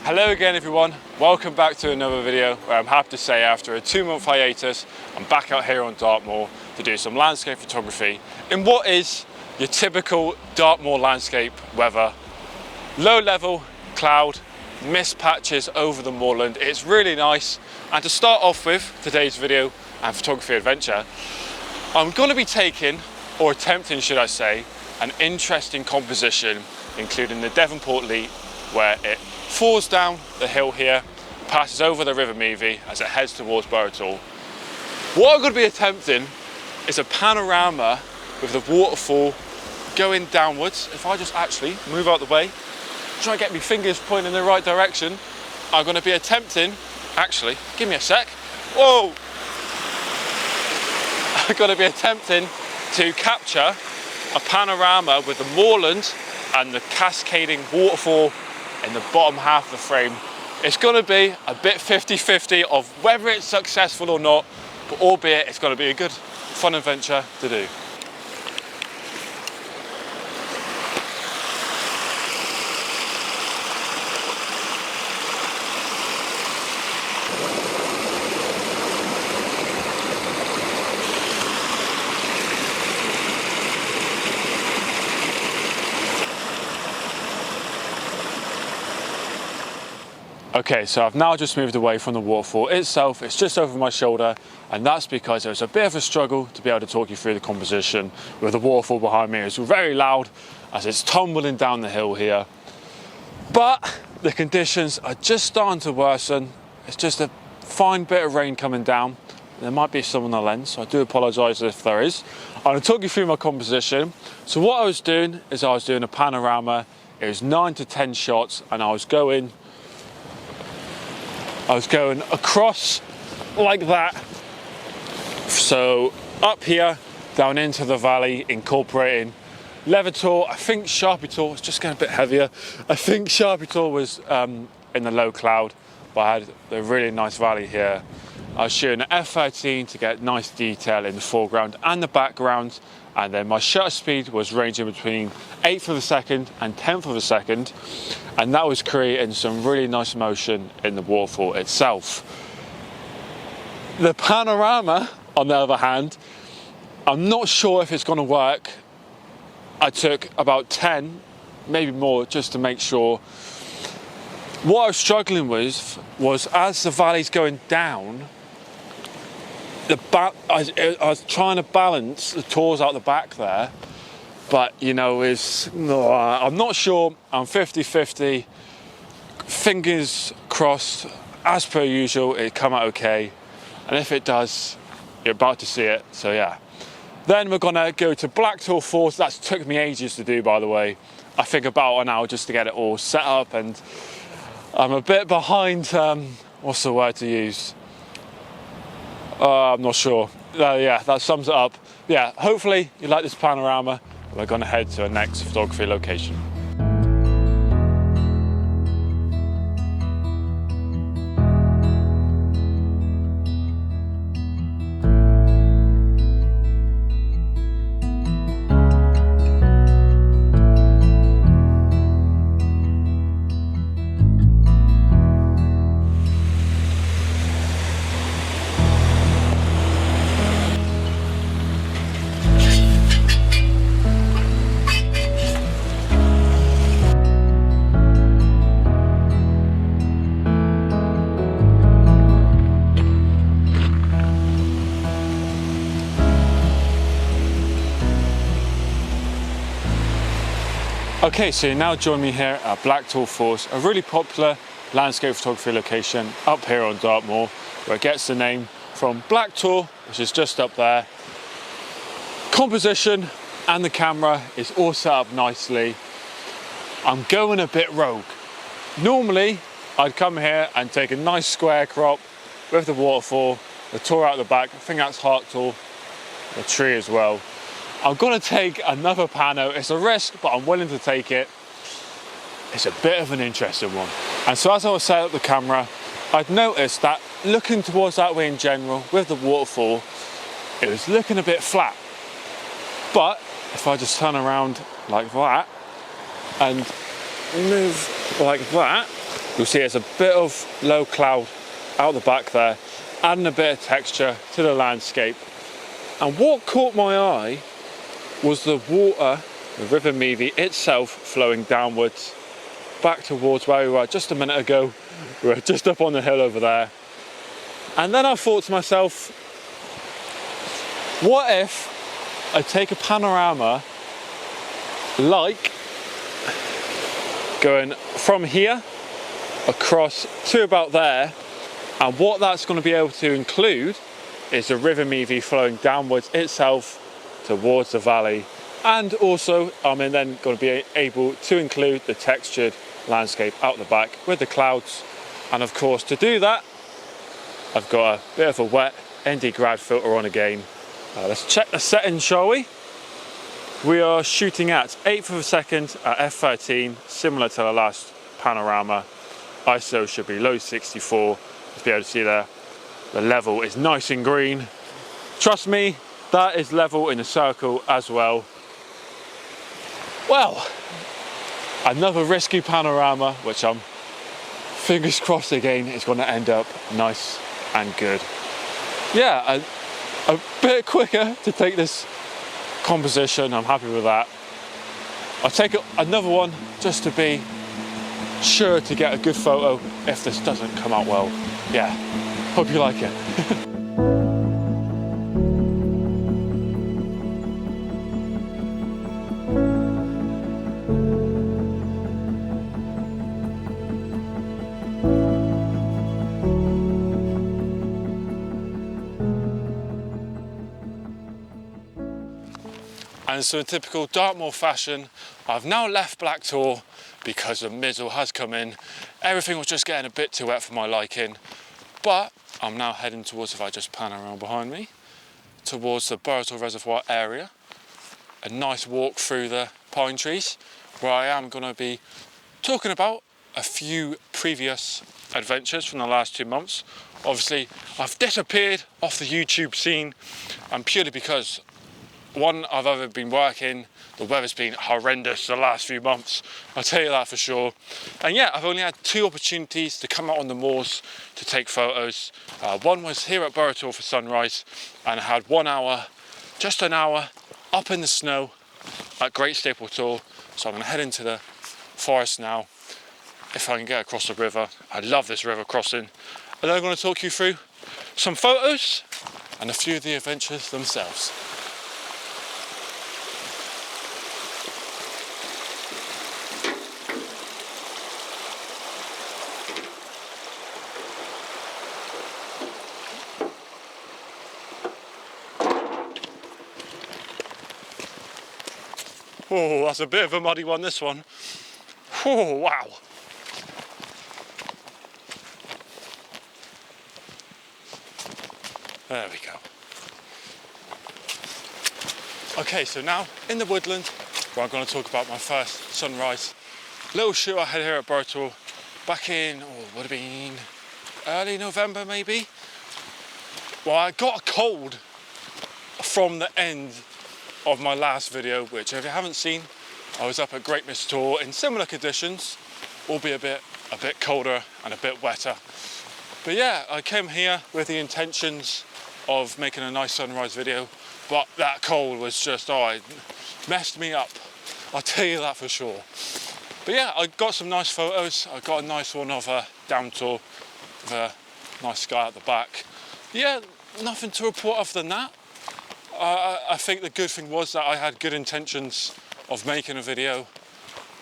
Hello again everyone, welcome back to another video where I'm happy to say after a 2-month hiatus I'm back out here on Dartmoor to do some landscape photography in what is your typical Dartmoor landscape weather. Low level, cloud, mist patches over the moorland. It's really nice, and to start off with today's video and photography adventure, I'm going to be taking, or attempting should I say, an interesting composition including the Devonport Leat, where it falls down the hill here, passes over the River Meavy as it heads towards Waterfall. What I'm going to be attempting is a panorama with the waterfall going downwards. If I just actually move out the way, try and get my fingers pointing in the right direction, I'm going to be attempting, actually, give me a sec, whoa! I'm going to be attempting to capture a panorama with the moorland and the cascading waterfall in the bottom half of the frame. It's going to be a bit 50-50 of whether it's successful or not, but albeit it's going to be a good fun adventure to do. Okay, so I've now just moved away from the waterfall itself. It's just over my shoulder, and that's because it was a bit of a struggle to be able to talk you through the composition with the waterfall behind me. It's very loud as it's tumbling down the hill here. But the conditions are just starting to worsen. It's just a fine bit of rain coming down. There might be some on the lens, so I do apologise if there is. I'm going to talk you through my composition. So what I was doing is I was doing a panorama. It was 9 to 10 shots, and I was going across like that. So up here, down into the valley, incorporating Levertor. I think Sharpie Tool, it's just getting a bit heavier. I think Sharpie Tool was in the low cloud, but I had a really nice valley here. I was shooting an f13 to get nice detail in the foreground and the background, and then my shutter speed was ranging between 1/8 of a second and 1/10 of a second, and that was creating some really nice motion in the waterfall itself. The panorama, on the other hand, I'm not sure if it's going to work. I took about 10, maybe more, just to make sure. What I was struggling with was as the valley's going down, I was trying to balance the tours out the back there, but you know, I'm not sure. I'm 50-50. Fingers crossed, as per usual, it come out okay, and if it does, you're about to see it. So yeah. Then we're gonna go to Blacktour Falls. That took me ages to do, by the way. I think about an hour just to get it all set up, and I'm a bit behind. What's the word to use? I'm not sure. Yeah, that sums it up. Yeah, hopefully you like this panorama. We're going to head to our next photography location. Okay, so you now join me here at Blacktour Falls, a really popular landscape photography location up here on Dartmoor, where it gets the name from Blacktour, which is just up there. Composition and the camera is all set up nicely. I'm going a bit rogue. Normally, I'd come here and take a nice square crop with the waterfall, the tour out the back. I think that's Heart Tool, the tree as well. I'm going to take another pano. It's a risk, but I'm willing to take it. It's a bit of an interesting one. And so as I was setting up the camera, I'd noticed that looking towards that way in general, with the waterfall, it was looking a bit flat. But if I just turn around like that and move like that, You'll see there's a bit of low cloud out the back there, adding a bit of texture to the landscape. And what caught my eye was the water, the River Meavy itself, flowing downwards back towards where we were just a minute ago. We were just up on the hill over there. And then I thought to myself, what if I take a panorama like going from here across to about there, and what that's going to be able to include is the River Meavy flowing downwards itself towards the valley, and also I'm then going to be able to include the textured landscape out the back with the clouds. And of course, to do that, I've got a bit of a wet ND grad filter on again. Let's check the settings, shall we? We are shooting at 1/8 of a second at f13, similar to the last panorama. ISO should be low 64. You'll be able to see there, the level is nice and green. Trust me, that is level in the circle as well. Well, another risky panorama, which I'm fingers crossed again is going to end up nice and good. Yeah, a bit quicker to take this composition. I'm happy with that. I'll take another one just to be sure to get a good photo if this doesn't come out well. Yeah, hope you like it. And so in typical Dartmoor fashion, I've now left Blacktor because the mizzle has come in. Everything was just getting a bit too wet for my liking, but I'm now heading towards, if I just pan around behind me, towards the Waterfall Reservoir area. A nice walk through the pine trees, where I am going to be talking about a few previous adventures from the last 2 months. Obviously, I've disappeared off the YouTube scene, and purely because one, I've either been working, the weather's been horrendous the last few months, I'll tell you that for sure. And yeah, I've only had 2 opportunities to come out on the moors to take photos. One was here at Waterfall for sunrise, and I had 1 hour, just an hour, up in the snow at Great Staple Tor. So I'm going to head into the forest now, if I can get across the river. I love this river crossing. And then I'm going to talk you through some photos and a few of the adventures themselves. Oh, that's a bit of a muddy one, this one. Oh, wow. There we go. Okay, so now in the woodland, where I'm going to talk about my first sunrise. Little shoot I had here at Waterfall back in, would have been early November maybe. Well, I got a cold from the end of my last video, which if you haven't seen, I was up at Great Mist Tor in similar conditions, albeit a bit colder and a bit wetter. But yeah, I came here with the intentions of making a nice sunrise video, but that cold was just, it messed me up. I'll tell you that for sure. But yeah, I got some nice photos. I got a nice one of a down tour with a nice sky at the back. Yeah, nothing to report other than that. I think the good thing was that I had good intentions of making a video,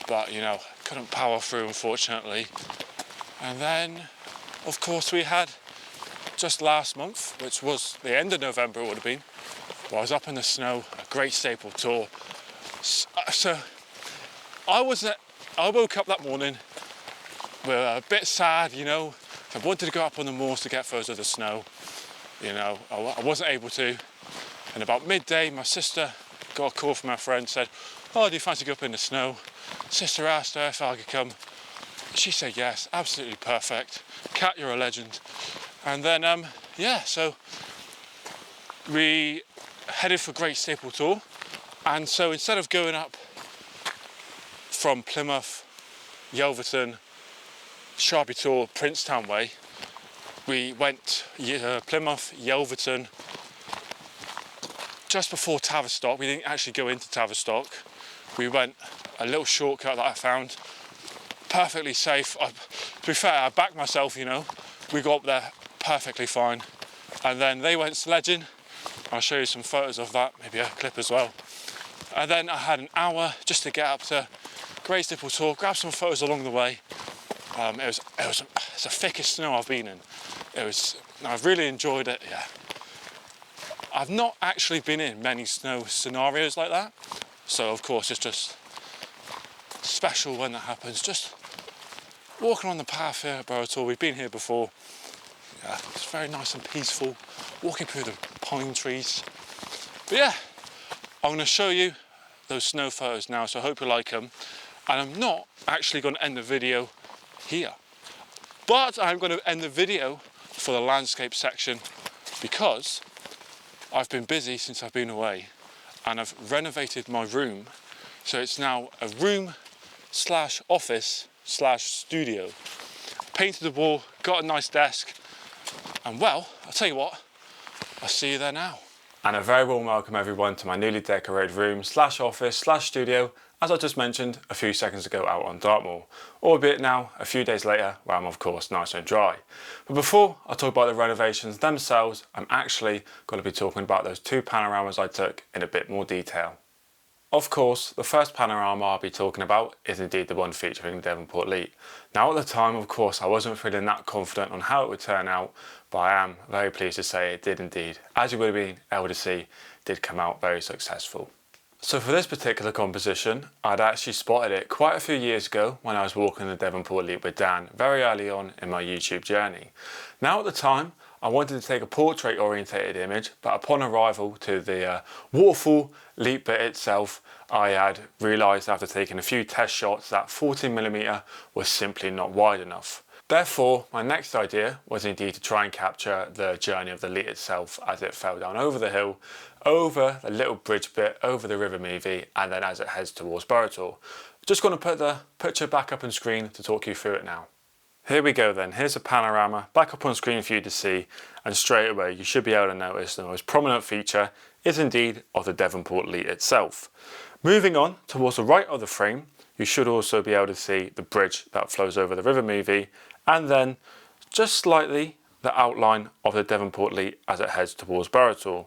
but you know, couldn't power through unfortunately. And then, of course, we had just last month, which was the end of November it would have been, where I was up in the snow at Great Staple Tor. So I woke up that morning with a bit sad, you know. I wanted to go up on the moors to get photos of the snow. You know, I wasn't able to. And about midday, my sister got a call from her friend, said, "Oh, do you fancy going up in the snow?" Sister asked her if I could come. She said yes, absolutely perfect. Kat, you're a legend. And then, yeah, so we headed for Great Staple Tor. And so instead of going up from Plymouth, Yelverton, Sharpie Tour, Princetown Way. We went Plymouth, Yelverton, just before Tavistock. We didn't actually go into Tavistock. We went a little shortcut that I found, perfectly safe. To be fair, I backed myself, you know. We got up there perfectly fine. And then they went sledging. I'll show you some photos of that, maybe a clip as well. And then I had an hour just to get up to Great Stipple Tor, grab some photos along the way. It's the thickest snow I've been in. I've really enjoyed it, yeah. I've not actually been in many snow scenarios like that. So of course it's just special when that happens. Just walking on the path here at Burrator, we've been here before. Yeah, it's very nice and peaceful, walking through the pine trees. But yeah, I'm going to show you those snow photos now, so I hope you like them. And I'm not actually going to end the video here, but I'm going to end the video for the landscape section because I've been busy since I've been away and I've renovated my room. So it's now a room slash office slash studio. Painted the wall, got a nice desk, and well, I'll tell you what, I'll see you there now. And a very warm welcome everyone to my newly decorated room slash office slash studio, as I just mentioned a few seconds ago out on Dartmoor, albeit now a few days later where I'm of course nice and dry. But before I talk about the renovations themselves, I'm actually going to be talking about those two panoramas I took in a bit more detail. Of course, the first panorama I'll be talking about is indeed the one featuring Devonport Leat. Now at the time, of course, I wasn't feeling that confident on how it would turn out, but I am very pleased to say it did indeed, as you would have been able to see, did come out very successful. So for this particular composition, I'd actually spotted it quite a few years ago when I was walking the Devonport Leat with Dan, very early on in my YouTube journey. Now at the time, I wanted to take a portrait orientated image, but upon arrival to the Waterfall Leat bit itself, I had realised after taking a few test shots that 14mm was simply not wide enough. Therefore, my next idea was indeed to try and capture the journey of the Leat itself as it fell down over the hill, over the little bridge bit, over the River Meavy, and then as it heads towards Burrator. Just going to put the picture back up on screen to talk you through it now. Here we go then, here's a panorama back up on screen for you to see, and straight away you should be able to notice the most prominent feature is indeed of the Devonport Leat itself. Moving on towards the right of the frame, you should also be able to see the bridge that flows over the River Meavy, and then just slightly the outline of the Devonport Leat as it heads towards Burrator.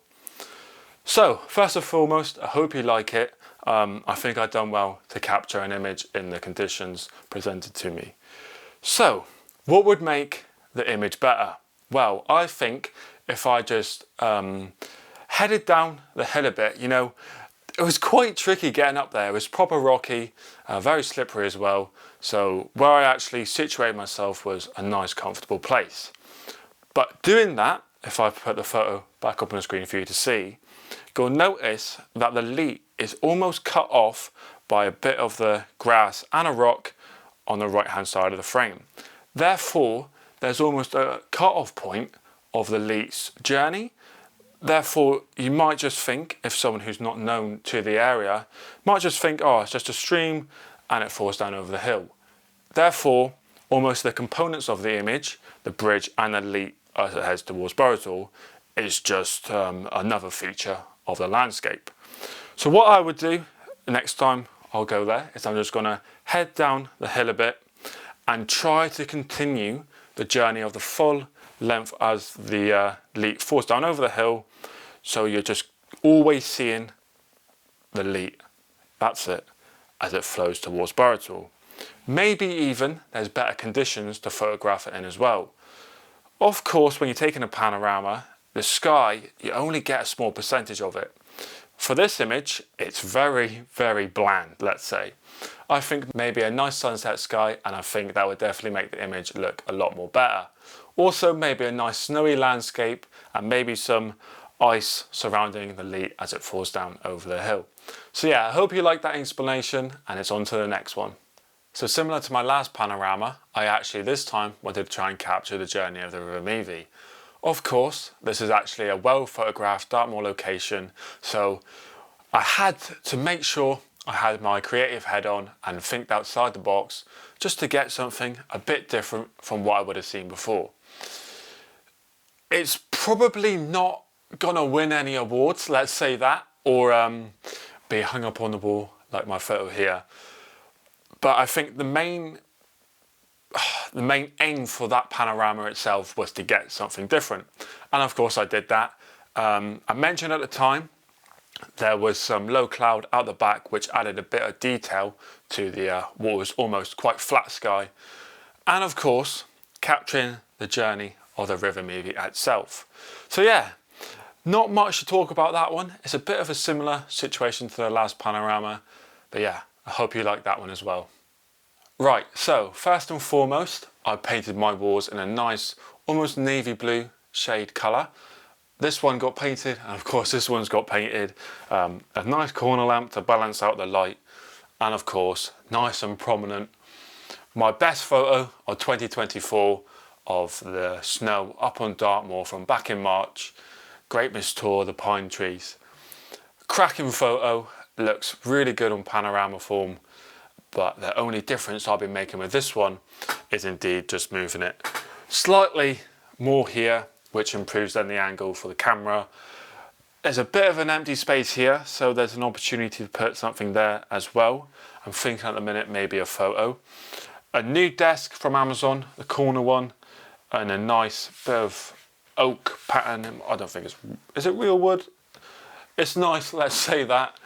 So first and foremost, I hope you like it. I think I've done well to capture an image in the conditions presented to me. So, what would make the image better? Well, I think if I just headed down the hill a bit, you know, it was quite tricky getting up there. It was proper rocky, very slippery as well. So where I actually situated myself was a nice comfortable place. But doing that, if I put the photo back up on the screen for you to see, you'll notice that the Leat is almost cut off by a bit of the grass and a rock on the right hand side of the frame. Therefore, there's almost a cut-off point of the Leat's journey. Therefore, you might just think, if someone who's not known to the area, might just think, oh, it's just a stream and it falls down over the hill. Therefore, almost the components of the image, the bridge and the Leat as it heads towards Burrator, is just another feature of the landscape. So what I would do next time I'll go there is I'm just going to head down the hill a bit and try to continue the journey of the full length as the Leat falls down over the hill, so you're just always seeing the Leat, that's it, as it flows towards Burrator. Maybe even there's better conditions to photograph it in as well. Of course, when you're taking a panorama, the sky, you only get a small percentage of it. For this image, it's very, very bland, let's say. I think maybe a nice sunset sky, and I think that would definitely make the image look a lot more better. Also, maybe a nice snowy landscape, and maybe some ice surrounding the Leat as it falls down over the hill. So yeah, I hope you like that explanation, and it's on to the next one. So similar to my last panorama, I actually this time wanted to try and capture the journey of the River Meavy. Of course, this is actually a well photographed Dartmoor location, so I had to make sure I had my creative head on and think outside the box just to get something a bit different from what I would have seen before. It's probably not gonna win any awards, let's say that, or be hung up on the wall like my photo here. But I think the main aim for that panorama itself was to get something different. And of course I did that. I mentioned at the time there was some low cloud out the back which added a bit of detail to the what was almost quite flat sky. And of course capturing the journey of the river movie itself. So yeah, not much to talk about that one. It's a bit of a similar situation to the last panorama, but yeah, I hope you like that one as well. Right, so first and foremost, I painted my walls in a nice, almost navy blue shade colour. This one got painted, and of course this one's got painted. A nice corner lamp to balance out the light, and of course, nice and prominent, my best photo of 2024 of the snow up on Dartmoor from back in March. Great mist tour, the pine trees. Cracking photo, looks really good on panorama form. But the only difference I'll be making with this one is indeed just moving it slightly more here, which improves then the angle for the camera. There's a bit of an empty space here, so there's an opportunity to put something there as well. I'm thinking at the minute maybe a photo. A new desk from Amazon, the corner one, and a nice bit of oak pattern. I don't think is it real wood? It's nice, let's say that.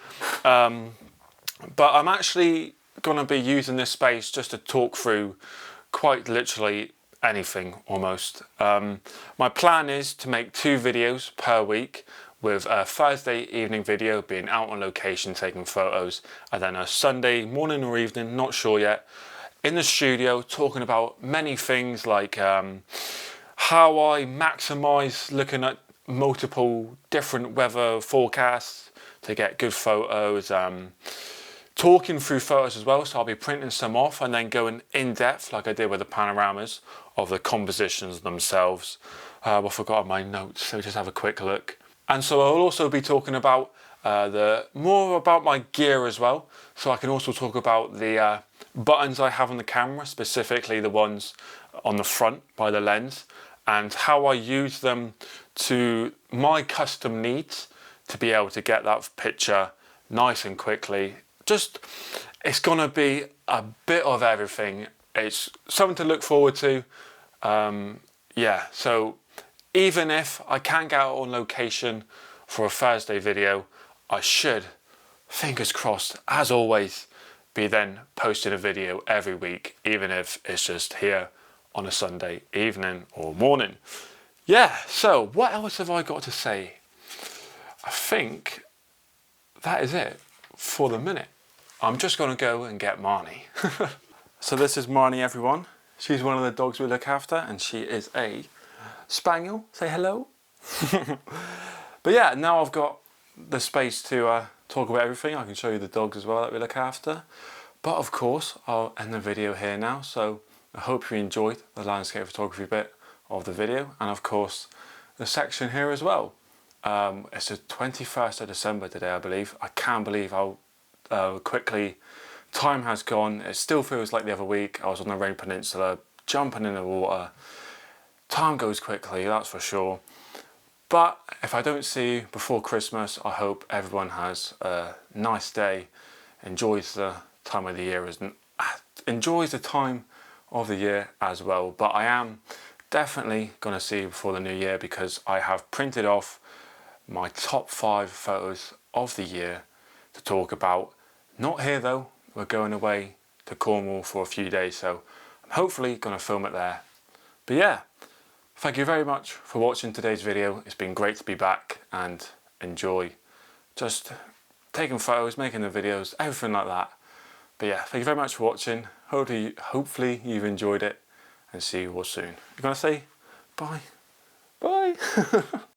But I'm actually going to be using this space just to talk through quite literally anything almost. My plan is to make 2 videos per week, with a Thursday evening video being out on location taking photos, and then a Sunday morning or evening, not sure yet, in the studio talking about many things like how I maximise looking at multiple different weather forecasts to get good photos, talking through photos as well, so I'll be printing some off and then going in depth like I did with the panoramas of the compositions themselves. I forgot my notes, so just have a quick look. And so I'll also be talking about more about my gear as well, so I can also talk about the buttons I have on the camera, specifically the ones on the front by the lens, and how I use them to my custom needs to be able to get that picture nice and quickly. It's gonna be a bit of everything. It's something to look forward to. Yeah, so even if I can't get out on location for a Thursday video, I should, fingers crossed, as always, be then posting a video every week, even if it's just here on a Sunday evening or morning. Yeah, so what else have I got to say? I think that is it for the minute. I'm just going to go and get Marnie. So this is Marnie, everyone. She's one of the dogs we look after, and she is a spaniel. Say hello. But yeah, now I've got the space to talk about everything. I can show you the dogs as well that we look after. But of course, I'll end the video here now. So I hope you enjoyed the landscape photography bit of the video, and of course the section here as well. It's the 21st of December today, I believe. I can't believe how quickly time has gone. It still feels like the other week. I was on the Rain Peninsula, jumping in the water. Time goes quickly, that's for sure. But if I don't see you before Christmas, I hope everyone has a nice day, enjoys the time of the year, enjoys the time of the year as well. But I am definitely going to see you before the new year, because I have printed off my top 5 photos of the year to talk about. Not here though, we're going away to Cornwall for a few days, so I'm hopefully going to film it there. But yeah, thank you very much for watching today's video. It's been great to be back and enjoy just taking photos, making the videos, everything like that. But yeah, thank you very much for watching. Hopefully you've enjoyed it, and see you all soon. You're going to say bye? Bye!